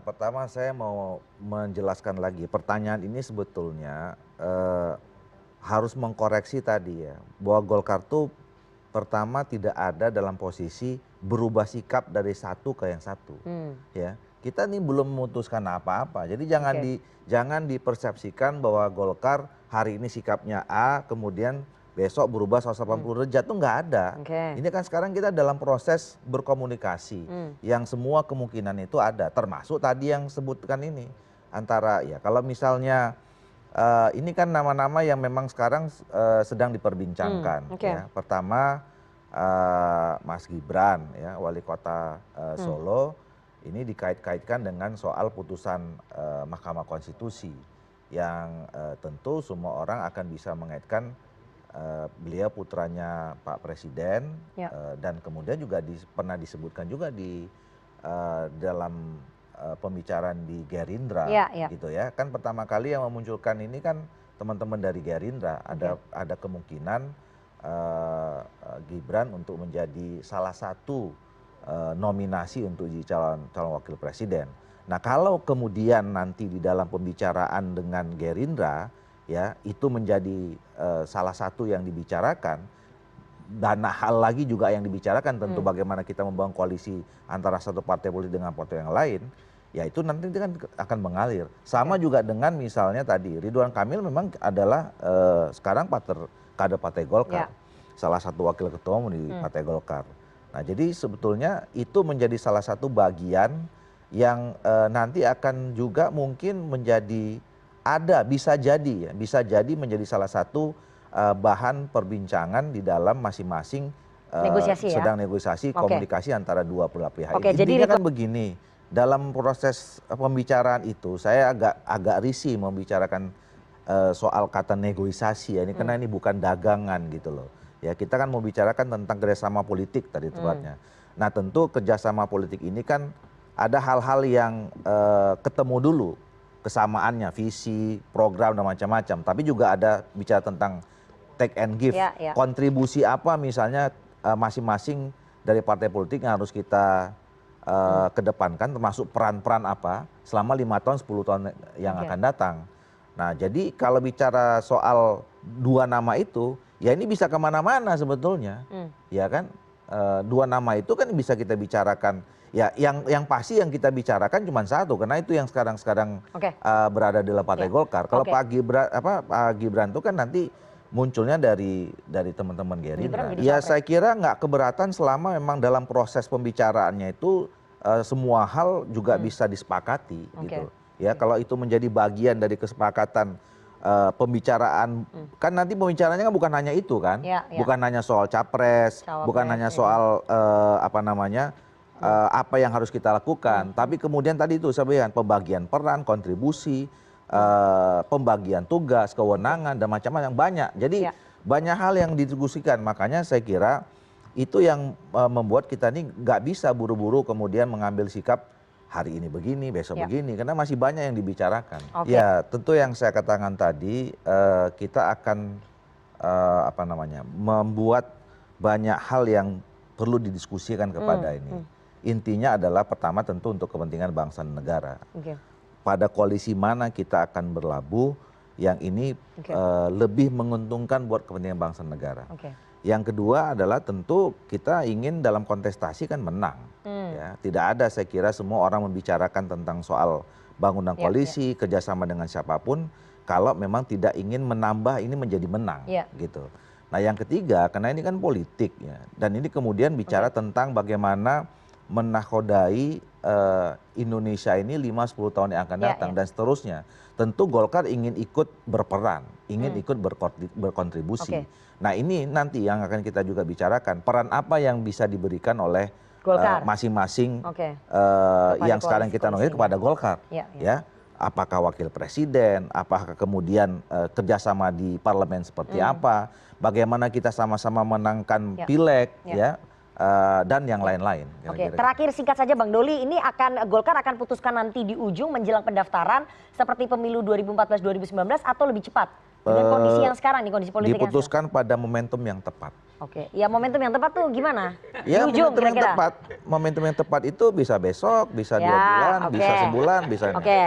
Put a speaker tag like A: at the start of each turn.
A: pertama saya mau menjelaskan lagi. Pertanyaan ini sebetulnya harus mengkoreksi tadi ya, bahwa Golkar tuh pertama tidak ada dalam posisi berubah sikap dari satu ke yang satu. Ya, kita nih belum memutuskan apa-apa. Jadi jangan dipersepsikan bahwa Golkar hari ini sikapnya A, kemudian besok berubah 180 derajat, tuh nggak ada. Ini kan sekarang kita dalam proses berkomunikasi yang semua kemungkinan itu ada, termasuk tadi yang sebutkan ini antara ya kalau misalnya ini kan nama-nama yang memang sekarang sedang diperbincangkan. Ya. Pertama Mas Gibran, ya, Wali Kota Solo, ini dikait-kaitkan dengan soal putusan Mahkamah Konstitusi yang tentu semua orang akan bisa mengaitkan beliau putranya Pak Presiden dan kemudian juga pernah disebutkan juga di dalam pembicaraan di Gerindra gitu ya. Kan pertama kali yang memunculkan ini kan teman-teman dari Gerindra, ada kemungkinan Gibran untuk menjadi salah satu nominasi untuk jadi calon wakil presiden. Nah, kalau kemudian nanti di dalam pembicaraan dengan Gerindra ya itu menjadi salah satu yang dibicarakan, dan hal lagi juga yang dibicarakan tentu bagaimana kita membangun koalisi antara satu partai politik dengan partai yang lain, ya itu nanti kan akan mengalir. Sama juga dengan misalnya tadi Ridwan Kamil memang adalah sekarang kader partai Golkar, salah satu wakil ketua umum di partai Golkar. Nah, jadi sebetulnya itu menjadi salah satu bagian yang nanti akan juga mungkin menjadi bisa jadi menjadi salah satu bahan perbincangan di dalam masing-masing sedang negosiasi komunikasi antara dua belah pihak. Intinya kan begini, dalam proses pembicaraan itu saya agak risih membicarakan soal kata negosiasi ya, ini karena ini bukan dagangan gitu loh. Ya, kita kan membicarakan tentang kerjasama politik tadi tepatnya. Nah, tentu kerjasama politik ini kan ada hal-hal yang ketemu dulu kesamaannya, visi, program dan macam-macam. Tapi juga ada bicara tentang take and give. Kontribusi apa misalnya masing-masing dari partai politik yang harus kita kedepankan, termasuk peran-peran apa selama 5 tahun, 10 tahun yang akan datang. Nah, jadi kalau bicara soal dua nama itu, ya ini bisa kemana-mana sebetulnya. Ya kan, dua nama itu kan bisa kita bicarakan. Ya, yang pasti yang kita bicarakan cuma satu, karena itu yang sekarang berada di dalam partai Golkar. Kalau Pak Gibran itu kan nanti munculnya dari teman-teman Gerindra. Ya, saya kira nggak keberatan selama memang dalam proses pembicaraannya itu semua hal juga bisa disepakati gitu. Ya, kalau itu menjadi bagian dari kesepakatan pembicaraan, kan nanti pembicaraannya kan bukan hanya itu kan, bukan hanya soal capres, bukan hanya soal apa yang harus kita lakukan, tapi kemudian tadi itu saya bilang pembagian peran, kontribusi, pembagian tugas, kewenangan dan macam-macam banyak. Jadi banyak hal yang didiskusikan, makanya saya kira itu yang membuat kita ini nggak bisa buru-buru kemudian mengambil sikap hari ini begini, besok begini, karena masih banyak yang dibicarakan. Ya, tentu yang saya katakan tadi kita akan membuat banyak hal yang perlu didiskusikan kepada ini. Intinya adalah pertama tentu untuk kepentingan bangsa dan negara. Pada koalisi mana kita akan berlabuh yang ini lebih menguntungkan buat kepentingan bangsa dan negara. Yang kedua adalah tentu kita ingin dalam kontestasi kan menang. Ya, tidak ada saya kira semua orang membicarakan tentang soal bangunan koalisi, kerjasama dengan siapapun, kalau memang tidak ingin menambah ini menjadi menang gitu. Nah, yang ketiga karena ini kan politik ya, dan ini kemudian bicara tentang bagaimana menakodai Indonesia ini 5-10 tahun yang akan datang dan seterusnya. Tentu Golkar ingin ikut berperan, ingin ikut berkontribusi. Nah, ini nanti yang akan kita juga bicarakan, peran apa yang bisa diberikan oleh masing-masing yang sekarang kita nongol kepada Golkar. Ya, apakah wakil presiden, apakah kemudian kerjasama di parlemen seperti apa, bagaimana kita sama-sama menangkan pileg ya. Dan yang lain-lain.
B: Terakhir singkat saja Bang Doli, ini Golkar akan putuskan nanti di ujung menjelang pendaftaran seperti pemilu 2014-2019 atau lebih cepat dengan kondisi yang sekarang nih, kondisi politik yang
A: diputuskan pada momentum yang tepat.
B: Oke, ya momentum yang tepat tuh gimana?
A: Ya
B: Di ujung
A: momentum yang
B: kira-kira.
A: tepat, momentum yang tepat itu bisa besok, bisa 2
B: Ya,
A: bulan,
B: oke.
A: bisa sebulan, bisa.
B: Oke,